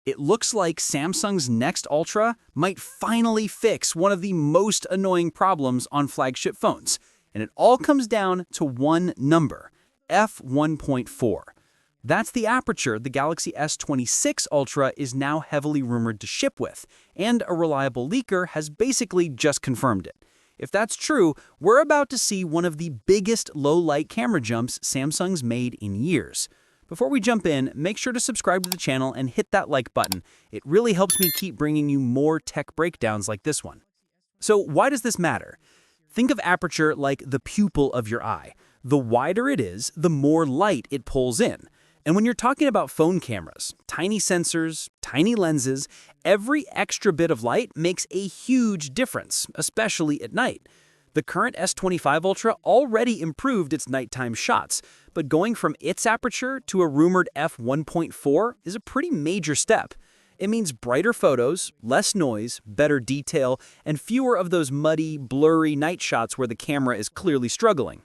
It looks like Samsung's next Ultra might finally fix one of the most annoying problems on flagship phones. And it all comes down to one number, f1.4. That's the aperture the Galaxy S26 Ultra is now heavily rumored to ship with, and a reliable leaker has basically just confirmed it. If that's true, we're about to see one of the biggest low-light camera jumps Samsung's made in years. Before we jump in, make sure to subscribe to the channel and hit that like button. It really helps me keep bringing you more tech breakdowns like this one. So why does this matter? Think of aperture like the pupil of your eye. The wider it is, the more light it pulls in. And when you're talking about phone cameras, tiny sensors, tiny lenses, every extra bit of light makes a huge difference, especially at night. The current S25 Ultra already improved its nighttime shots, but going from its aperture to a rumored f1.4 is a pretty major step. It means brighter photos, less noise, better detail, and fewer of those muddy, blurry night shots where the camera is clearly struggling.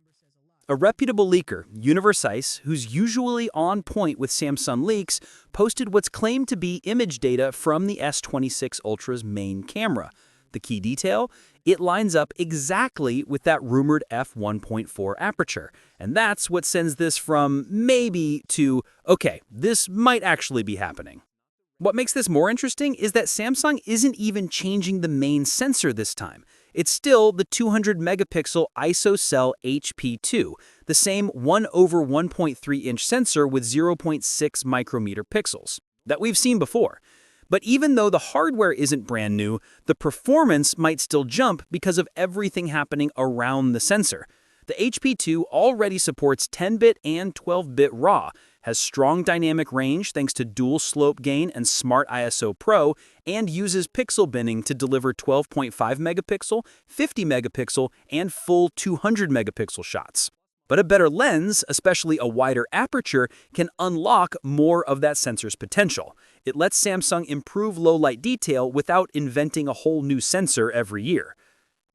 A reputable leaker, Universe, who's usually on point with Samsung leaks, posted what's claimed to be image data from the S26 Ultra's main camera. The key detail? It lines up exactly with that rumored f1.4 aperture. And that's what sends this from maybe to, okay, this might actually be happening. What makes this more interesting is that Samsung isn't even changing the main sensor this time. It's still the 200-megapixel ISOCELL HP2, the same 1/1.3-inch sensor with 0.6 micrometer pixels that we've seen before. But even though the hardware isn't brand new, the performance might still jump because of everything happening around the sensor. The HP2 already supports 10-bit and 12-bit RAW, has strong dynamic range thanks to dual slope gain and Smart ISO Pro, and uses pixel binning to deliver 12.5 megapixel, 50 megapixel, and full 200 megapixel shots. But a better lens, especially a wider aperture, can unlock more of that sensor's potential. It lets Samsung improve low-light detail without inventing a whole new sensor every year.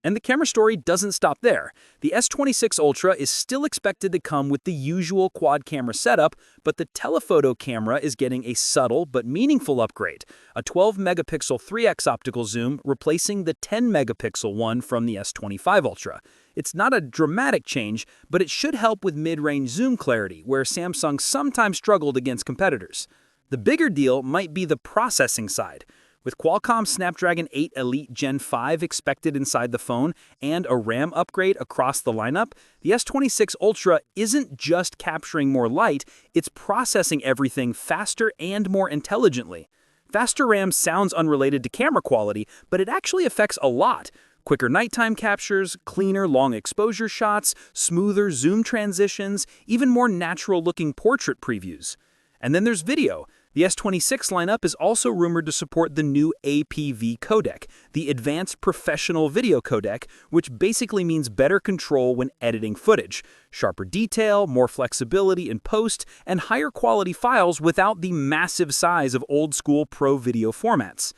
And the camera story doesn't stop there. The S26 Ultra is still expected to come with the usual quad-camera setup, but the telephoto camera is getting a subtle but meaningful upgrade, a 12-megapixel 3x optical zoom replacing the 10-megapixel one from the S25 Ultra. It's not a dramatic change, but it should help with mid-range zoom clarity, where Samsung sometimes struggled against competitors. The bigger deal might be the processing side. With Qualcomm Snapdragon 8 Elite Gen 5 expected inside the phone and a RAM upgrade across the lineup, the S26 Ultra isn't just capturing more light, it's processing everything faster and more intelligently. Faster RAM sounds unrelated to camera quality, but it actually affects a lot. Quicker nighttime captures, cleaner long exposure shots, smoother zoom transitions, even more natural-looking portrait previews. And then there's video. The S26 lineup is also rumored to support the new APV codec, the Advanced Professional Video Codec, which basically means better control when editing footage, sharper detail, more flexibility in post, and higher quality files without the massive size of old-school pro video formats.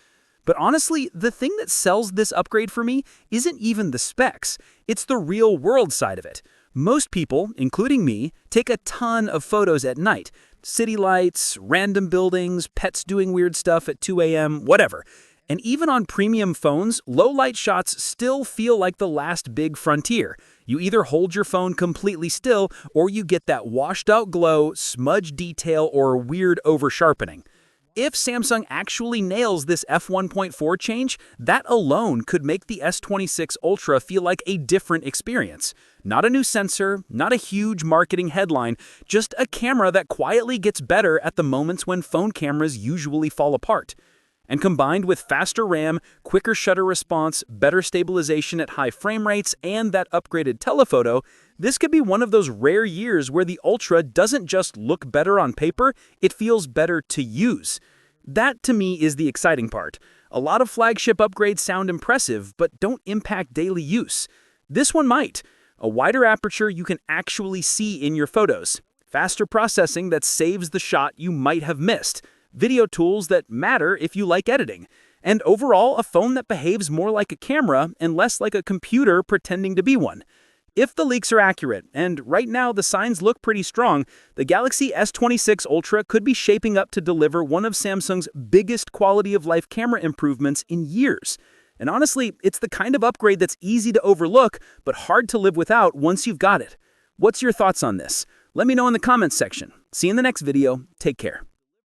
But honestly, the thing that sells this upgrade for me isn't even the specs, it's the real-world side of it. Most people, including me, take a ton of photos at night. City lights, random buildings, pets doing weird stuff at 2 a.m., whatever. And even on premium phones, low-light shots still feel like the last big frontier. You either hold your phone completely still, or you get that washed-out glow, smudge detail, or weird over-sharpening. If Samsung actually nails this f1.4 change, that alone could make the S26 Ultra feel like a different experience. Not a new sensor, not a huge marketing headline, just a camera that quietly gets better at the moments when phone cameras usually fall apart. And combined with faster RAM, quicker shutter response, better stabilization at high frame rates, and that upgraded telephoto, this could be one of those rare years where the Ultra doesn't just look better on paper, it feels better to use. That, to me, is the exciting part. A lot of flagship upgrades sound impressive, but don't impact daily use. This one might. A wider aperture you can actually see in your photos. Faster processing that saves the shot you might have missed. Video tools that matter if you like editing. And overall, a phone that behaves more like a camera and less like a computer pretending to be one. If the leaks are accurate, and right now the signs look pretty strong, the Galaxy S26 Ultra could be shaping up to deliver one of Samsung's biggest quality-of-life camera improvements in years. And honestly, it's the kind of upgrade that's easy to overlook, but hard to live without once you've got it. What's your thoughts on this? Let me know in the comments section. See you in the next video. Take care.